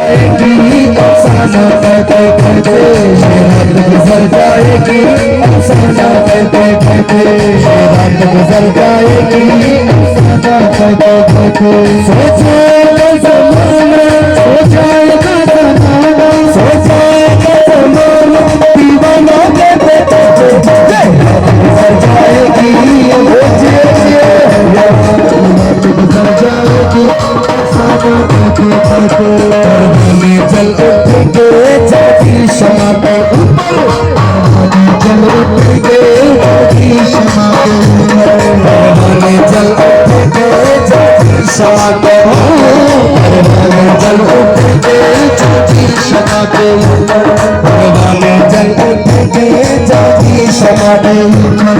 जाएगी अफसाना कहते कहते, रात गुजर जाएगी अफसाना कहते कहते, रात गुजर जाएगी अफसाना कहते कहते। सोचेगा ज़माना, सोचेगा ज़माना, सोचेगा ज़माना, दीवाना कहते कहते, रात गुजर जाएगी रात गुजर जाएगी अफसाना कहते कहते। परवाने जल उठेंगे जाती शमा के ऊपर, जल उठेंगे जाती शमा के ऊपर, परवाने जल उठेंगे जाती शमा के ऊपर, परवाने जल उठेंगे जाती शमा के ऊपर, परवाने जल उठेंगे जाती शमा के ऊपर।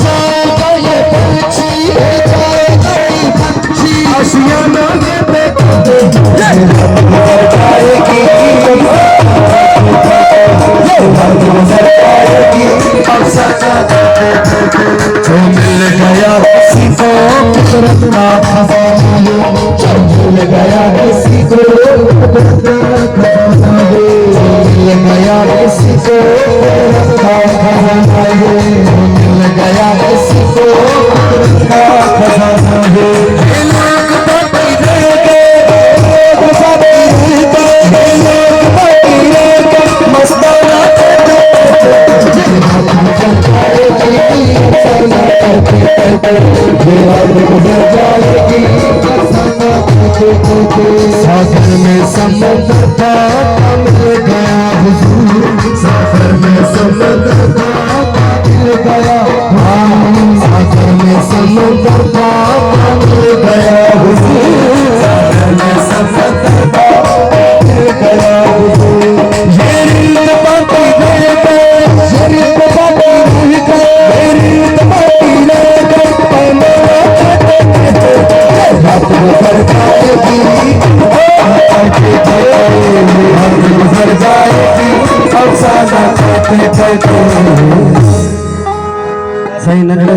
जाएगा ये पंछी, जाएगा ये पंछी आशियाना के बेटे, रात गुजर जाएगी गुजर जाएगी अफसाना कहते कहते। जो मिल गया किसी को कुदरत का खजाना है, जो मिल गया किसी को कुदरत का खजाना है, जो मिल गया किसी को कुदरत का खजाना है, जो मिल गया किसी को कुदरत का खजाना है। ये लोग बाकी रह गए, लोग बाकी रह गए, लोग बाकी रह गए मस्ताना कहते कहते, रात गुजर जाएगी अफसाना कहते कहते, रात गुजर जाएगी अफसाना कहते कहते। सागर में समंदर था मिल गया हुजूर, सागर में समंदर था मिल गया, सागर में समंदर था मिल गया हुजूर, सागर में समंदर था मिल गया हुजूर। ये रीत बाकी रह गए, ये रीत बाकी रह गए, ये रीत बाकी रह गए पैमाना कहते कहते, रात गुजर जाएगी कहते कहते, रात गुजर जाएगी अफसाना कहते कहते। सही न